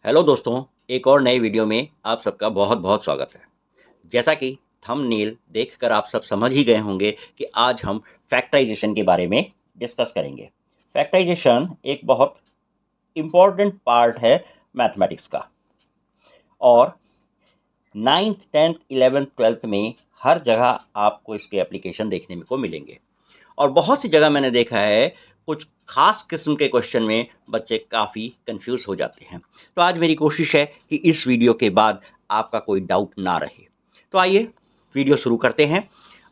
Hello दोस्तों, एक और नई वीडियो में आप सबका बहुत बहुत स्वागत है। जैसा कि थंबनेल देखकर आप सब समझ ही गए होंगे कि आज हम फैक्टराइजेशन के बारे में डिस्कस करेंगे। फैक्टराइजेशन एक बहुत इम्पॉर्टेंट पार्ट है मैथमेटिक्स का और 9th 10th 11th 12th में हर जगह आपको इसके एप्लीकेशन देखने को मिलेंगे। और बहुत सी जगह मैंने देखा है कुछ खास किस्म के क्वेश्चन में बच्चे काफ़ी कंफ्यूज हो जाते हैं। तो आज मेरी कोशिश है कि इस वीडियो के बाद आपका कोई डाउट ना रहे। तो आइए वीडियो शुरू करते हैं।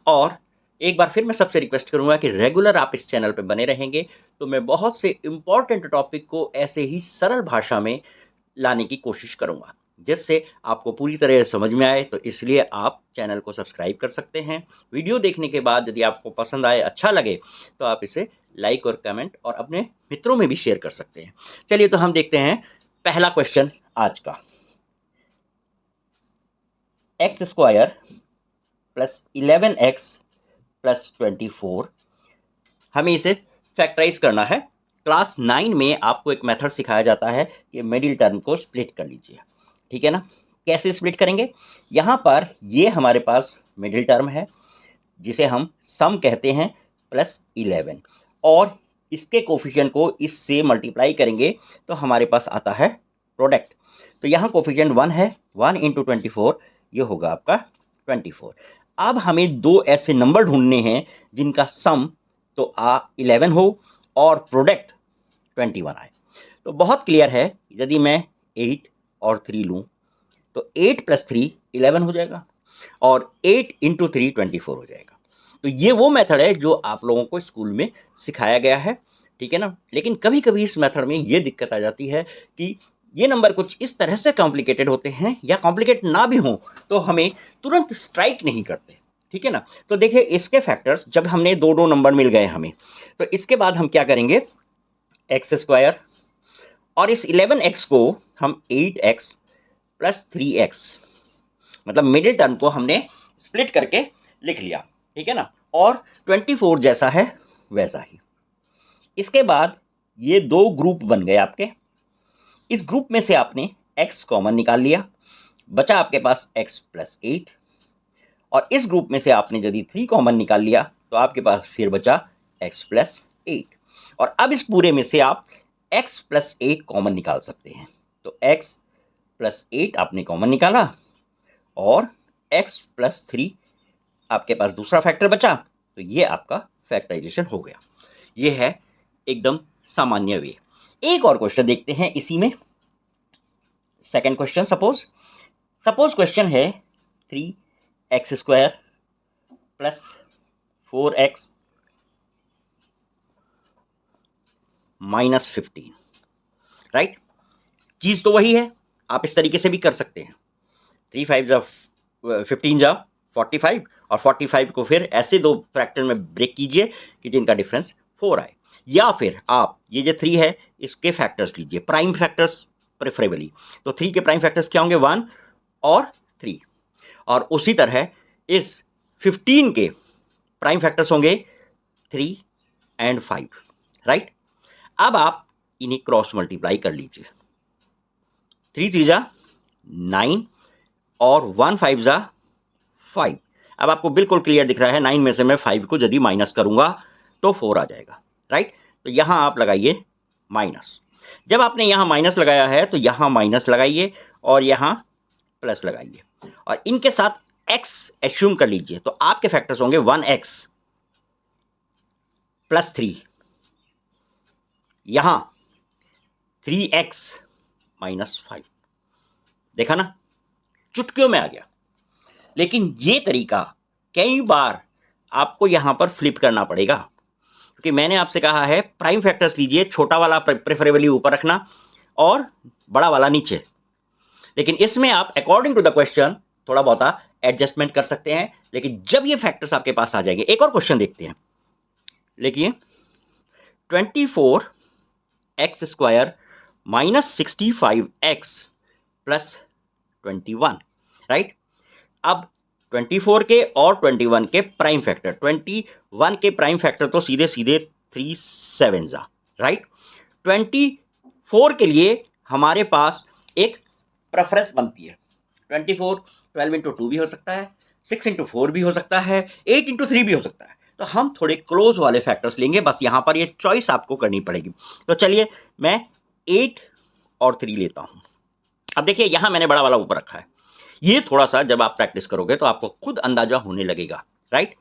और एक बार फिर मैं सबसे रिक्वेस्ट करूंगा कि रेगुलर आप इस चैनल पर बने रहेंगे तो मैं बहुत से इम्पॉर्टेंट टॉपिक को ऐसे ही सरल भाषा में लाने की कोशिश करूंगा जिससे आपको पूरी तरह समझ में आए। तो इसलिए आप चैनल को सब्सक्राइब कर सकते हैं। वीडियो देखने के बाद यदि आपको पसंद आए, अच्छा लगे, तो आप इसे लाइक और कमेंट और अपने मित्रों में भी शेयर कर सकते हैं। चलिए तो हम देखते हैं पहला क्वेश्चन आज का। X square plus 11x plus 24, हमें इसे फैक्टराइज करना है। क्लास 9 में आपको एक मेथड सिखाया जाता है कि मिडिल टर्म को स्प्लिट कर लीजिए, ठीक है ना। कैसे स्प्लिट करेंगे? यहाँ पर ये हमारे पास मिडिल टर्म है जिसे हम सम कहते हैं प्लस 11, और इसके कोफिशिएंट को इससे मल्टीप्लाई करेंगे तो हमारे पास आता है प्रोडक्ट। तो यहाँ कोफिशिएंट 1 है, 1 इंटू 24, ये होगा आपका 24। अब हमें दो ऐसे नंबर ढूंढने हैं जिनका सम तो 11 हो और प्रोडक्ट 21 आए। तो बहुत क्लियर है, यदि मैं 8 और 3 लूँ तो 8 प्लस 3 11 हो जाएगा और 8 इंटू 3 24 हो जाएगा। तो ये वो मेथड है जो आप लोगों को स्कूल में सिखाया गया है, ठीक है ना। लेकिन कभी कभी इस मेथड में ये दिक्कत आ जाती है कि ये नंबर कुछ इस तरह से कॉम्प्लिकेटेड होते हैं, या कॉम्प्लिकेट ना भी हों तो हमें तुरंत स्ट्राइक नहीं करते, ठीक है ना। तो देखिए इसके फैक्टर्स, जब हमने दो दो नंबर मिल गए हमें, तो इसके बाद हम क्या करेंगे, एक्स स्क्वायर और इस 11x को हम 8x प्लस 3x, मतलब मिडिल टर्म को हमने स्प्लिट करके लिख लिया, ठीक है ना। और 24 जैसा है वैसा ही। इसके बाद ये दो ग्रुप बन गए आपके। इस ग्रुप में से आपने x कॉमन निकाल लिया, बचा आपके पास x प्लस 8, और इस ग्रुप में से आपने यदि 3 कॉमन निकाल लिया तो आपके पास फिर बचा x प्लस 8। और अब इस पूरे में से आप x प्लस 8 कॉमन निकाल सकते हैं। तो x प्लस 8 आपने कॉमन निकाला और x प्लस 3 आपके पास दूसरा फैक्टर बचा, तो ये आपका फैक्टराइजेशन हो गया। ये है एकदम सामान्य वे। एक और क्वेश्चन देखते हैं इसी में। सेकंड क्वेश्चन, सपोज क्वेश्चन है 3x square plus 4x minus 15, right. चीज तो वही है, आप इस तरीके से भी कर सकते हैं। 3 5 जा 15 जा 45, और 45 को फिर ऐसे दो फ्रैक्टर में ब्रेक कीजिए कि जिनका डिफरेंस 4 आए। या फिर आप ये जो 3 है इसके फैक्टर्स लीजिए, प्राइम फैक्टर्स प्रेफरेबली। तो 3 के प्राइम फैक्टर्स क्या होंगे, 1 और 3। और उसी तरह इस 15 के प्राइम फैक्टर्स होंगे 3 एंड 5, राइट। अब आप इन्हें क्रॉस मल्टीप्लाई कर लीजिए। 3 3 जा 9 और 1 5 जा 5। अब आपको बिल्कुल क्लियर दिख रहा है, 9 में से मैं 5 को यदि माइनस करूंगा तो 4 आ जाएगा, राइट। तो यहां आप लगाइए माइनस। जब आपने यहां माइनस लगाया है तो यहां माइनस लगाइए और यहां प्लस लगाइए, और इनके साथ x एज्यूम कर लीजिए। तो आपके फैक्टर्स होंगे 1x प्लस 3, यहां 3x माइनस 5। देखा ना, चुटकियों में आ गया। लेकिन ये तरीका कई बार आपको यहां पर फ्लिप करना पड़ेगा, क्योंकि मैंने आपसे कहा है प्राइम फैक्टर्स लीजिए, छोटा वाला प्रेफरेबली ऊपर रखना और बड़ा वाला नीचे। लेकिन इसमें आप अकॉर्डिंग टू द क्वेश्चन थोड़ा बहुत एडजस्टमेंट कर सकते हैं। लेकिन जब ये फैक्टर्स आपके पास आ जाएंगे, एक और क्वेश्चन देखते हैं। देखिए 24x square minus 65x plus 21, right. अब 24 के और 21 के प्राइम फैक्टर, 21 के प्राइम फैक्टर तो सीधे सीधे 3 7 जा, राइट। 24 के लिए हमारे पास एक प्रेफरेंस बनती है। 24 12 इंटू 2 भी हो सकता है, 6 इंटू 4 भी हो सकता है, 8 इंटू 3 भी हो सकता है। तो हम थोड़े क्लोज वाले फैक्टर्स लेंगे, बस यहाँ पर ये चॉइस आपको करनी पड़ेगी। तो चलिए मैं 8 और 3 लेता हूँ। अब देखिए यहाँ मैंने बड़ा वाला ऊपर रखा है, ये थोड़ा सा जब आप प्रैक्टिस करोगे तो आपको खुद अंदाजा होने लगेगा, राइट।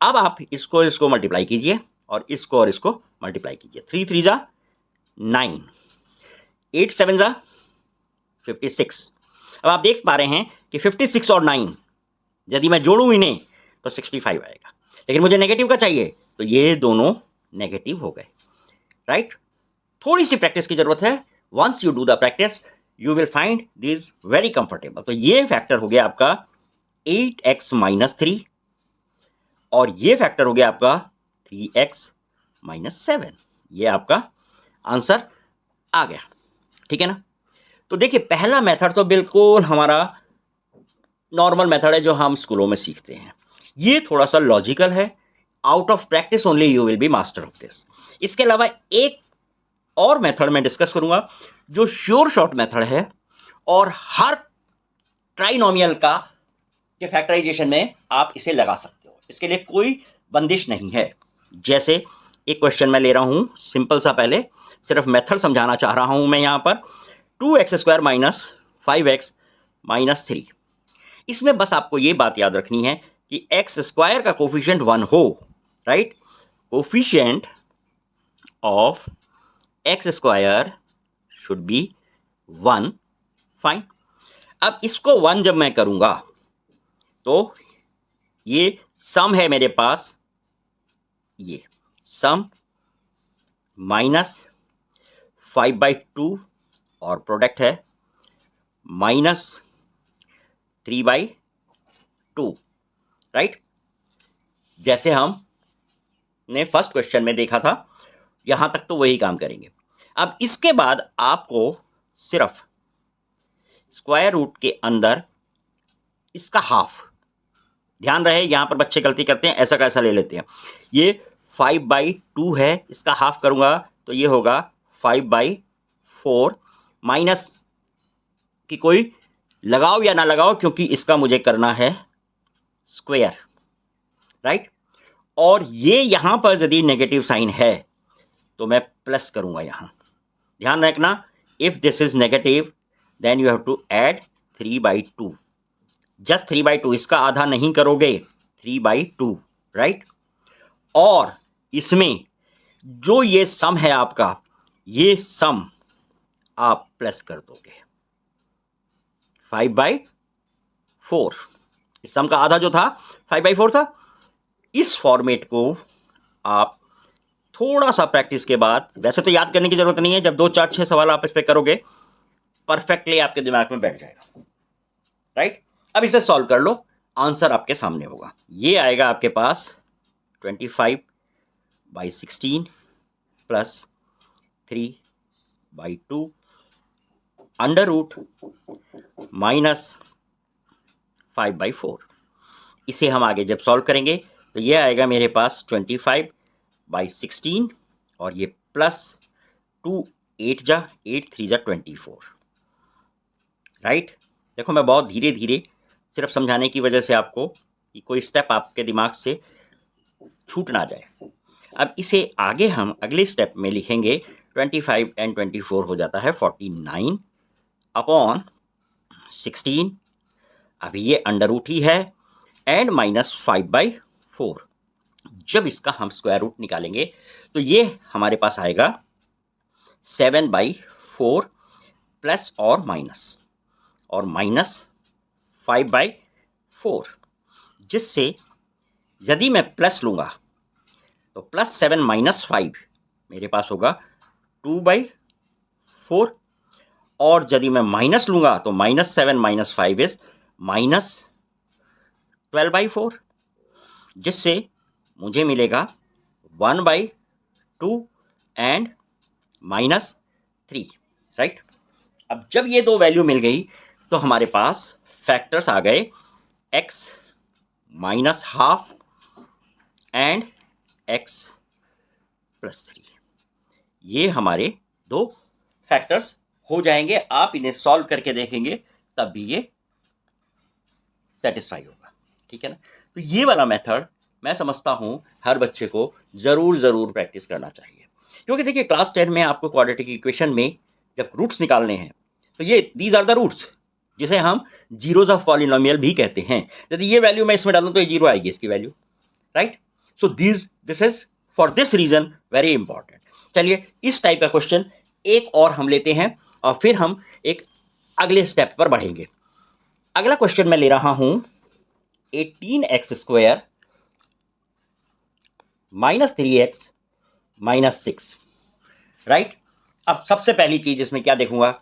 अब आप इसको मल्टीप्लाई कीजिए और इसको मल्टीप्लाई कीजिए। 3 3 जा 9, 8 7 जा 56। अब आप देख पा रहे हैं कि 56 और 9 यदि मैं जोड़ूं इन्हें तो 65 आएगा, लेकिन मुझे नेगेटिव का चाहिए तो ये दोनों नेगेटिव हो गए, राइट। थोड़ी सी प्रैक्टिस की जरूरत है। Once you do the practice you will find this very comfortable. तो ये फैक्टर हो गया आपका 8x - 3 और ये फैक्टर हो गया आपका 3x - 7। ये आपका आंसर आ गया, ठीक है ना। तो देखिए पहला मेथड तो बिल्कुल हमारा नॉर्मल मेथड है जो हम स्कूलों में सीखते हैं। ये थोड़ा सा लॉजिकल है, out of practice only you will be master of this. इसके अलावा एक और मेथड मैं डिस्कस करूंगा जो श्योर शॉर्ट मेथड है और हर ट्राइनोमियल का के फैक्टराइजेशन में आप इसे लगा सकते हो, इसके लिए कोई बंदिश नहीं है। जैसे एक क्वेश्चन मैं ले रहा हूं सिंपल सा, पहले सिर्फ मेथड समझाना चाह रहा हूं मैं यहां पर। 2x² - 5x - 3। इसमें बस आपको ये बात याद रखनी है कि x² का कोफिशिएंट 1 हो, right. Coefficient of x² should be 1, fine. अब इसको 1 जब मैं करूंगा तो ये सम है मेरे पास, ये सम -5/2 और प्रोडक्ट है -3/2, राइट। जैसे हमने फर्स्ट क्वेश्चन में देखा था, यहां तक तो वही काम करेंगे। अब इसके बाद आपको सिर्फ स्क्वायर रूट के अंदर इसका हाफ, ध्यान रहे यहां पर बच्चे गलती करते हैं, ऐसा कैसा ले लेते हैं। ये 5/2 है, इसका हाफ करूंगा तो ये होगा 5/4। माइनस कि कोई लगाओ या ना लगाओ क्योंकि इसका मुझे करना है स्क्वायर, राइट। और ये यहां पर यदि नेगेटिव साइन है तो मैं प्लस करूंगा यहां। ध्यान रखना, if this is negative then you have to add 3/2। Just 3/2, इसका आधा नहीं करोगे, 3/2, राइट। और इसमें जो ये सम है आपका, ये सम आप प्लस कर दोगे 5/4। इस सम का आधा जो था 5/4 था। इस फॉर्मेट को आप थोड़ा सा प्रैक्टिस के बाद, वैसे तो याद करने की जरूरत नहीं है, जब 2 4 6 सवाल आप इस पे करोगे परफेक्टली आपके दिमाग में बैठ जाएगा, राइट। अब इसे सॉल्व कर लो, आंसर आपके सामने होगा। ये आएगा आपके पास 25/16 प्लस 3/2 अंडर रूट -5/4। इसे हम आगे जब सॉल्व करेंगे तो ये आएगा मेरे पास 25/16 और ये प्लस 2 8 जा 8 3 जा 24, राइट। देखो मैं बहुत धीरे धीरे सिर्फ समझाने की वजह से आपको कि कोई स्टेप आपके दिमाग से छूट ना जाए। अब इसे आगे हम अगले स्टेप में लिखेंगे, 25 एंड 24 हो जाता है 49/16। अभी ये अंडर रूट ही है एंड -5/4। जब इसका हम स्क्वायर रूट निकालेंगे तो ये हमारे पास आएगा 7/4 प्लस और -5/4, जिससे यदि मैं प्लस लूंगा तो +7 - 5 मेरे पास होगा 2/4, और यदि मैं माइनस लूंगा तो -7 - 5 इज -12/4, जिससे मुझे मिलेगा 1/2 एंड -3, राइट। अब जब ये दो वैल्यू मिल गई तो हमारे पास फैक्टर्स आ गए x -12 एंड x +3। ये हमारे दो फैक्टर्स हो जाएंगे, आप इन्हें सॉल्व करके देखेंगे तब भी ये सेटिस्फाई होगा, ठीक है ना। तो ये वाला मेथड मैं समझता हूँ हर बच्चे को ज़रूर प्रैक्टिस करना चाहिए, क्योंकि देखिए क्लास 10 में आपको क्वाड्रेटिक इक्वेशन में जब रूट्स निकालने हैं तो ये दीज आर द रूट्स, जिसे हम जीरोज ऑफ पॉलिनोमियल भी कहते हैं। यदि ये वैल्यू मैं इसमें डालूं तो ये जीरो आएगी इसकी value, right. So this is for this reason very important. चलिए इस टाइप का क्वेश्चन एक और हम लेते हैं और फिर हम एक अगले स्टेप पर बढ़ेंगे। अगला क्वेश्चन मैं ले रहा हूं 18x² - 3x - 6, राइट। अब सबसे पहली चीज इसमें क्या देखूंगा,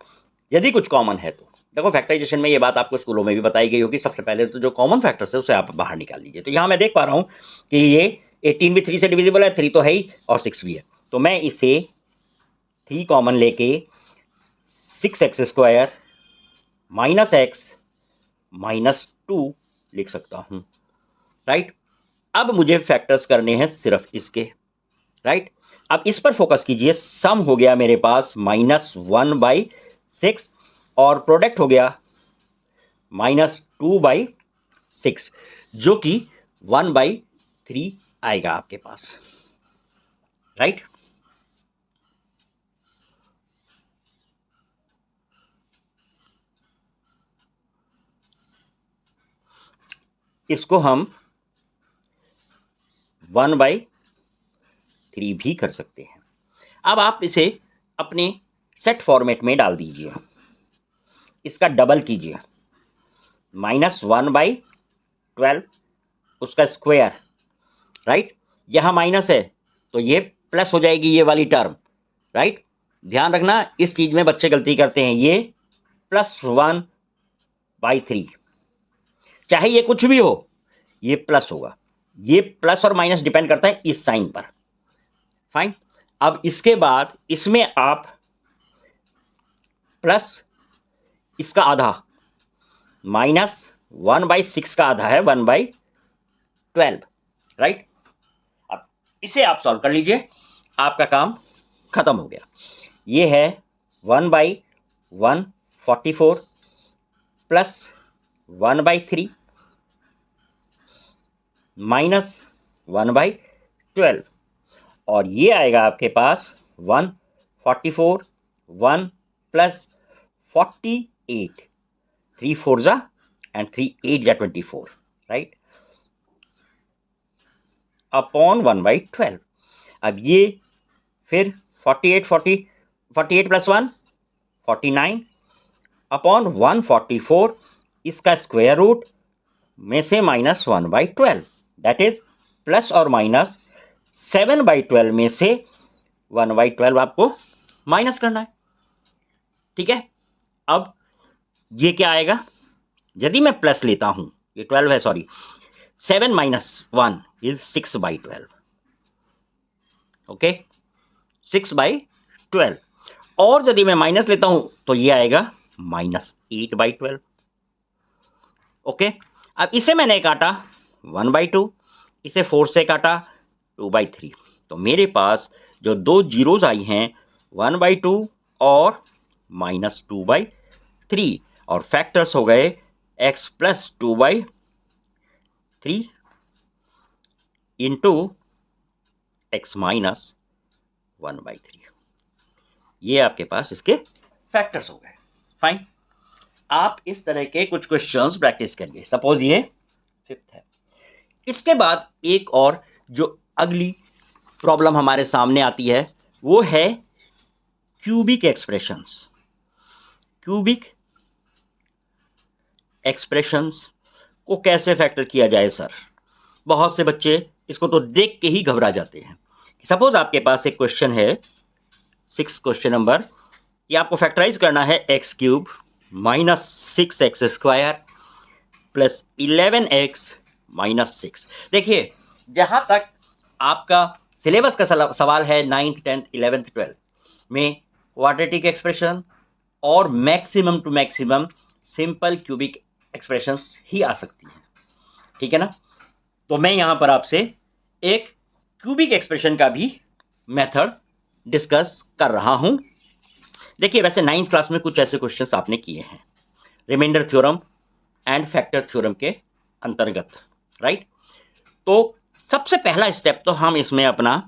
यदि कुछ कॉमन है तो देखो फैक्टराइजेशन में ये बात आपको स्कूलों में भी बताई गई होगी, सबसे पहले तो जो कॉमन फैक्टर्स है उसे आप बाहर निकाल लीजिए। तो यहां मैं देख पा रहा हूं कि ये 18 भी 3 से डिविजिबल है, 3 तो है ही और 6 भी है, तो मैं इसे 3 कॉमन लेके 6x² - x - 2 लिख सकता हूं, राइट। अब मुझे फैक्टर्स करने हैं सिर्फ इसके, राइट। अब इस पर फोकस कीजिए, सम हो गया मेरे पास -1/6 और प्रोडक्ट हो गया -2/6, जो कि 1/3 आएगा आपके पास, राइट। इसको हम 1/3 भी कर सकते हैं। अब आप इसे अपने सेट फॉर्मेट में डाल दीजिए, इसका डबल कीजिए, -1/12 उसका स्क्वायर, राइट। यहां माइनस है तो ये प्लस हो जाएगी ये वाली टर्म, राइट। ध्यान रखना इस चीज में बच्चे गलती करते हैं, ये +1/3, चाहे ये कुछ भी हो ये प्लस होगा, ये प्लस और माइनस डिपेंड करता है इस साइन पर, फाइन। अब इसके बाद इसमें आप प्लस इसका आधा -1/6 का आधा है 1/12, राइट। अब इसे आप सॉल्व कर लीजिए, आपका काम खत्म हो गया। ये है 1/144 प्लस 1/3 माइनस 1/12, और ये आएगा आपके पास 144 1 प्लस 48, 3 4 जा एंड 3 8 जा 24, राइट, अपॉन 1/12। अब ये फिर 48 प्लस 1 49 अपॉन 144, इसका स्क्वायर रूट में से -1/12, दैट इज प्लस और माइनस 7/12 में से 1/12 आपको माइनस करना है, ठीक है। अब ये क्या आएगा, यदि मैं प्लस लेता हूं, ये 12 है, सॉरी, 7 - 1 इज 6/12, ओके, 6/12, और यदि मैं माइनस लेता हूं तो ये आएगा -8/12, ओके। अब इसे मैंने काटा 1/2, इसे 4 से काटा 2/3, तो मेरे पास जो दो जीरोज आई हैं 1/2 और -2/3, और फैक्टर्स हो गए x + 2/3 इंटू x - 1/3, ये आपके पास इसके फैक्टर्स हो गए, फाइन। आप इस तरह के कुछ क्वेश्चंस प्रैक्टिस करिए। सपोज ये 5th है। इसके बाद एक और जो अगली प्रॉब्लम हमारे सामने आती है वो है क्यूबिक एक्सप्रेशंस। क्यूबिक एक्सप्रेशंस को कैसे फैक्टर किया जाए सर, बहुत से बच्चे इसको तो देख के ही घबरा जाते हैं। सपोज आपके पास एक क्वेश्चन है 6 क्वेश्चन नंबर, कि आपको फैक्टराइज करना है x³ - 6x² प्लस 11x - 6। देखिए जहां तक आपका सिलेबस का सवाल है 9th 10th 11th 12th में क्वाड्रेटिक एक्सप्रेशन और maximum to maximum simple cubic expressions ही आ सकती हैं, ठीक है ना। तो मैं यहां पर आपसे एक क्यूबिक एक्सप्रेशन का भी मेथड डिस्कस कर रहा हूं। देखिए वैसे 9th क्लास में कुछ ऐसे क्वेश्चंस आपने किए हैं remainder theorem and factor theorem के अंतर्गत, राइट। तो सबसे पहला स्टेप तो हम इसमें अपना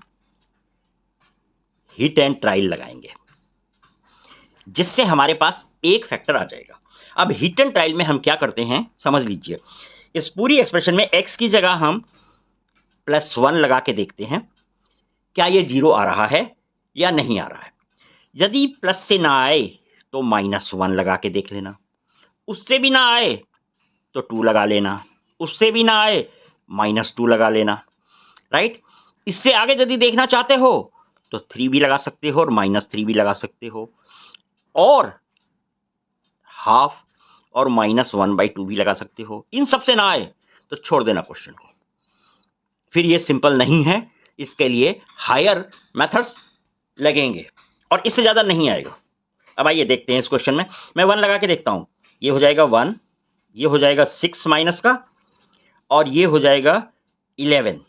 हिट एंड ट्रायल लगाएंगे, जिससे हमारे पास एक फैक्टर आ जाएगा। अब हिट एंड ट्रायल में हम क्या करते हैं समझ लीजिए। इस पूरी एक्सप्रेशन में x की जगह हम +1 लगा के देखते हैं क्या ये 0 आ रहा है या नहीं आ रहा है। यदि प्लस से ना आए तो -1 लगा के देख लेना, उससे भी ना आए तो 2 लगा लेना, उससे भी ना आए -2 लगा लेना, राइट। इससे आगे यदि देखना चाहते हो तो 3 भी लगा सकते हो और -3 भी लगा सकते हो, और हाफ और -1/2 भी लगा सकते हो। इन सब से ना आए तो छोड़ देना क्वेश्चन को। फिर ये सिंपल नहीं है, इसके लिए हायर मेथड्स लगेंगे और इससे ज़्यादा नहीं आएगा। अब आइए देखते हैं इस क्वेश्चन में। मैं 1 लगा के देखता हूं। ये हो जाएगा 1, ये हो जाएगा 6 माइनस का, और ये हो जाएगा 11।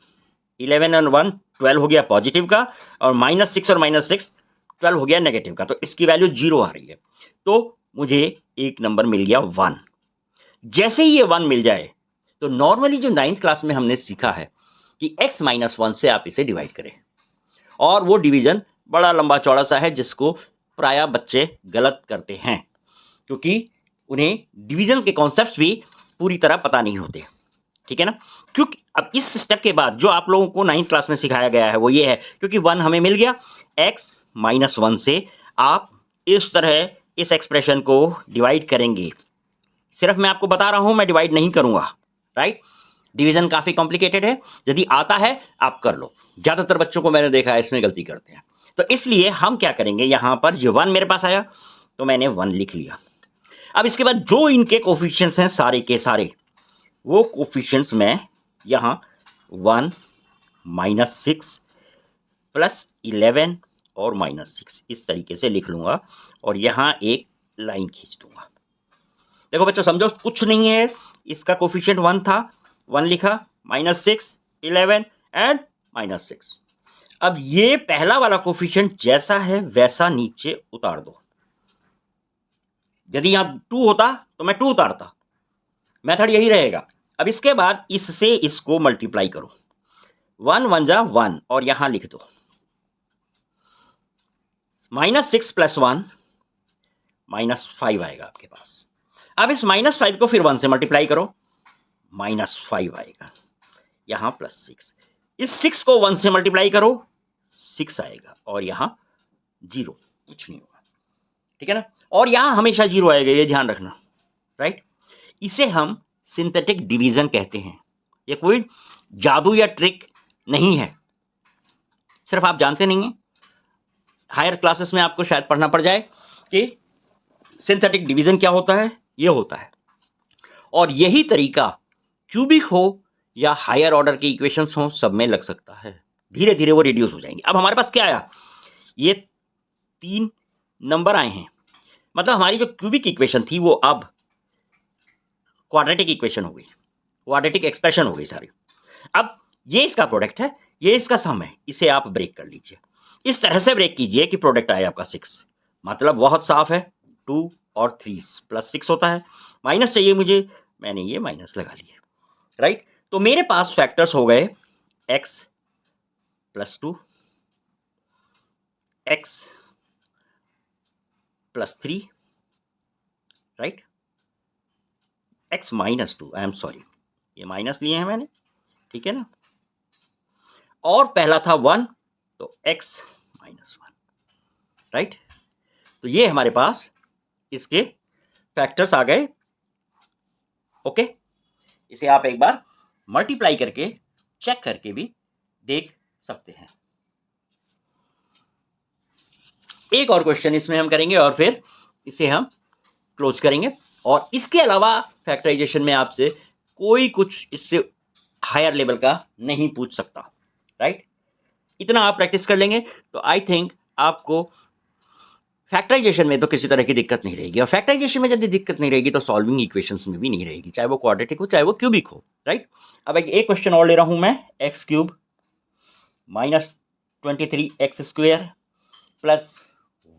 11 और 1 12 हो गया पॉजिटिव का, और -6 और -6 12 हो गया नेगेटिव का। तो इसकी वैल्यू 0 आ रही है, तो मुझे एक नंबर मिल गया 1। जैसे ही ये 1 मिल जाए तो नॉर्मली जो 9th क्लास में हमने सीखा है कि x - 1 से आप इसे डिवाइड करें, और वो डिवीजन बड़ा लंबा चौड़ा सा है जिसको प्रायः बच्चे गलत करते हैं, क्योंकि उन्हें डिवीजन के कॉन्सेप्ट्स भी पूरी तरह पता नहीं होते, ठीक है ना। क्योंकि अब इस स्टेप के बाद जो आप लोगों को 9th क्लास में सिखाया गया है वो ये है, क्योंकि 1 हमें मिल गया, x - 1 से आप इस तरह इस एक्सप्रेशन को डिवाइड करेंगे। सिर्फ मैं आपको बता रहा हूं, मैं डिवाइड नहीं करूंगा, राइट। डिवीजन काफी कॉम्प्लिकेटेड है, यदि आता है आप कर लो। ज्यादातर बच्चों को मैंने देखा है इसमें गलती करते हैं। तो इसलिए हम क्या करेंगे, यहां पर ये 1 मेरे पास आया तो मैंने 1 लिख लिया। अब इसके बाद जो इनके कोफिशिएंट्स हैं सारे के सारे, वो कोफिशिएंट्स मैं यहां 1 -6 +11 और -6 इस तरीके से लिख लूंगा, और यहां एक लाइन खींच दूंगा। देखो बच्चों समझो, कुछ नहीं है, इसका कोफिशिएंट 1 था, 1 लिखा, -6 11 एंड -6। अब ये पहला वाला कोफिशिएंट जैसा है वैसा नीचे उतार दो। यदि यहां 2 होता तो मैं 2 उतारता, मेथड यही रहेगा। अब इसके बाद इससे इसको मल्टीप्लाई करो, 1 1 जा 1, और यहां लिख दो -6 + 1 -5 आएगा आपके पास। अब इस -5 को फिर 1 से मल्टीप्लाई करो, -5 आएगा, यहां +6। इस 6 को 1 से मल्टीप्लाई करो, 6 आएगा, और यहां 0, कुछ नहीं होगा, ठीक है ना। और यहां हमेशा 0 आएगा, ये ध्यान रखना, राइट। इसे हम सिंथेटिक डिवीजन कहते हैं। ये कोई जादू या ट्रिक नहीं है, सिर्फ आप जानते नहीं हैं। हायर क्लासेस में आपको शायद पढ़ना पड़ जाए कि सिंथेटिक डिवीजन क्या होता है, ये होता है। और यही तरीका क्यूबिक हो या हायर ऑर्डर के इक्वेशंस हो, सब में लग सकता है। धीरे धीरे वो रिड्यूस हो जाएंगे। अब हमारे पास क्या आया, ये 3 नंबर आए हैं, मतलब हमारी जो क्यूबिक इक्वेशन थी वो अब क्वाड्रेटिक इक्वेशन हो गई, क्वाड्रेटिक एक्सप्रेशन हो गई सारी। अब ये इसका प्रोडक्ट है, ये इसका सम है, इसे आप ब्रेक कर लीजिए। इस तरह से ब्रेक कीजिए कि प्रोडक्ट आए आपका 6, मतलब बहुत साफ है, 2 और 3 +6 होता है। माइनस चाहिए मुझे, मैंने ये माइनस लगा लिया, राइट। तो मेरे पास फैक्टर्स हो गए x +2, x +3, right, x -2, I am sorry, ये माइनस लिए हैं मैंने, ठीक है ना। और पहला था 1, तो x -1, राइट। तो ये हमारे पास इसके फैक्टर्स आ गए, ओके। इसे आप एक बार मल्टीप्लाई करके चेक करके भी देख सकते हैं। एक और क्वेश्चन इसमें हम करेंगे और फिर इसे हम क्लोज करेंगे। और इसके अलावा फैक्टराइजेशन में आपसे कोई कुछ इससे हायर लेवल का नहीं पूछ सकता, राइट। इतना आप प्रैक्टिस कर लेंगे तो आई थिंक आपको फैक्टराइजेशन में तो किसी तरह की दिक्कत नहीं रहेगी। और फैक्टराइजेशन में यदि दिक्कत नहीं रहेगी तो सॉल्विंग इक्वेशंस में भी नहीं रहेगी, चाहे वो क्वाड्रेटिक हो चाहे वो क्यूबिक हो, राइट। अब एक क्वेश्चन और ले रहा हूं मैं, x³ -23x² +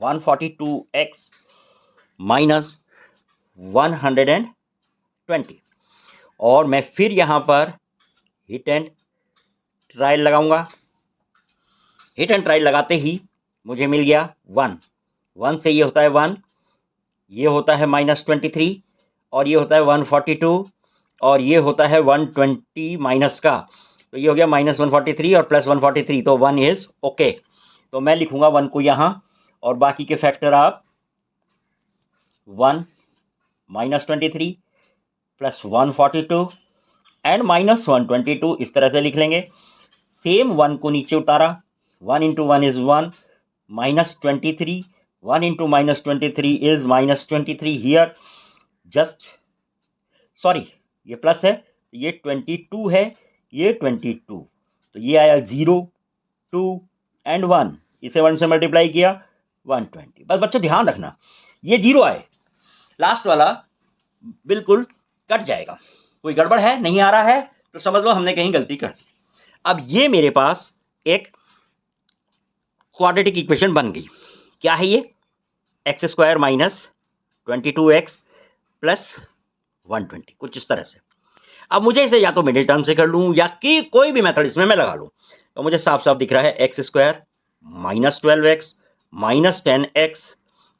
142x माइनस 120, और मैं फिर यहाँ पर हिट एंड ट्रायल लगाऊंगा। हिट एंड ट्रायल लगाते ही मुझे मिल गया 1 से ये होता है 1, ये होता है -23, और ये होता है 142, और ये होता है 120 माइनस का, तो ये हो गया -143 और +143, तो 1 इज ओके। तो मैं लिखूंगा 1 को यहाँ, और बाकी के फैक्टर आप 1 -23 +142 एंड -122 इस तरह से लिख लेंगे। सेम 1 को नीचे उतारा, 1 × 1 is 1, -23, 1 × -23 is -23 here, just sorry ये प्लस है, ये 22 है, ये 22, तो ये आया 0, 2 एंड 1, इसे 1 से मल्टीप्लाई किया 120। बस बच्चों ध्यान रखना ये 0 आए, लास्ट वाला बिल्कुल कट जाएगा। कोई गड़बड़ है, नहीं आ रहा है तो समझ लो हमने कहीं गलती कर दी। अब ये मेरे पास एक क्वाड्रेटिक इक्वेशन बन गई। क्या है ये? x² - 22x + 120, कुछ इस तरह से। अब मुझे इसे या तो मिडिल टर्म से कर लूं या कि कोई भी मेथड इसमें मैं लगा लूं, तो मुझे साफ साफ दिख रहा है x² - 12x - 10x,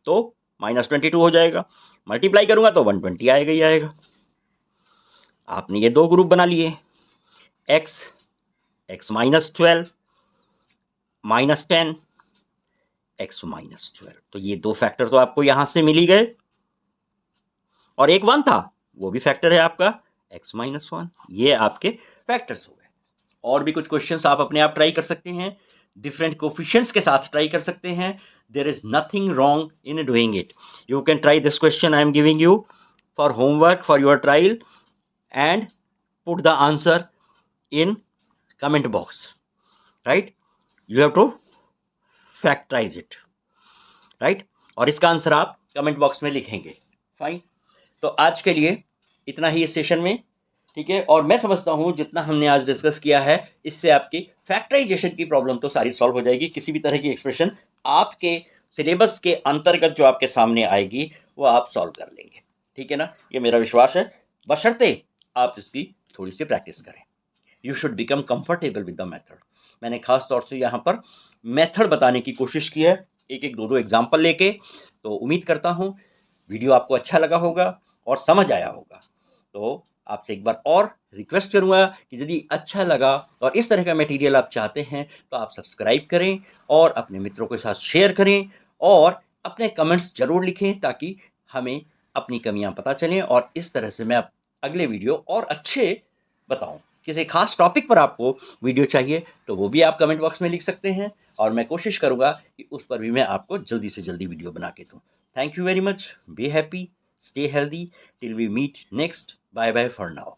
तो -22 हो जाएगा। मल्टीप्लाई करूंगा तो 120 आएगा ही आएगा। आपने ये दो ग्रुप बना लिए, x - 12 -10 x - 12, तो ये दो फैक्टर तो आपको यहां से मिल ही गए, और एक 1 था वो भी फैक्टर है आपका x - 1, ये आपके फैक्टर्स हो गए। और भी कुछ क्वेश्चंस आप अपने आप ट्राई कर सकते हैं, डिफरेंट कोफिशिएंट्स के साथ ट्राई कर सकते हैं। There is nothing wrong in doing it. You can try this question I am giving you for homework for your trial and put the answer in comment box, right? You have to factorise it, right? और इसका answer आप comment box में लिखेंगे। Fine, तो आज के लिए इतना ही इस सेशन में, ठीक है? और मैं समझता हूं जितना हमने आज डिस्कस किया है इससे आपकी फैक्टराइजेशन की प्रॉब्लम तो सारी सॉल्व हो जाएगी। किसी भी तरह की एक्सप्रेशन आपके सिलेबस के अंतर्गत जो आपके सामने आएगी वो आप सॉल्व कर लेंगे, ठीक है ना? ये मेरा विश्वास है, बशर्ते आप इसकी थोड़ी सी प्रैक्टिस करें। You should become comfortable with the method. मैंने खास तौर से यहाँ पर मेथड बताने की कोशिश की है, एक एक दो दो एग्जाम्पल लेके। तो उम्मीद करता हूँ वीडियो आपको अच्छा लगा होगा और समझ आया होगा। तो आपसे एक बार और रिक्वेस्ट करूंगा कि यदि अच्छा लगा और इस तरह का मटेरियल आप चाहते हैं तो आप सब्सक्राइब करें और अपने मित्रों के साथ शेयर करें और अपने कमेंट्स जरूर लिखें ताकि हमें अपनी कमियां पता चलें और इस तरह से मैं अगले वीडियो और अच्छे बताऊं। किसी खास टॉपिक पर आपको वीडियो चाहिए तो वो भी आप कमेंट बॉक्स में लिख सकते हैं और मैं कोशिश करूंगा कि उस पर भी मैं आपको जल्दी से जल्दी वीडियो बना के दूं। Thank you very much. Be happy. Stay healthy. Till we meet next. Bye bye for now.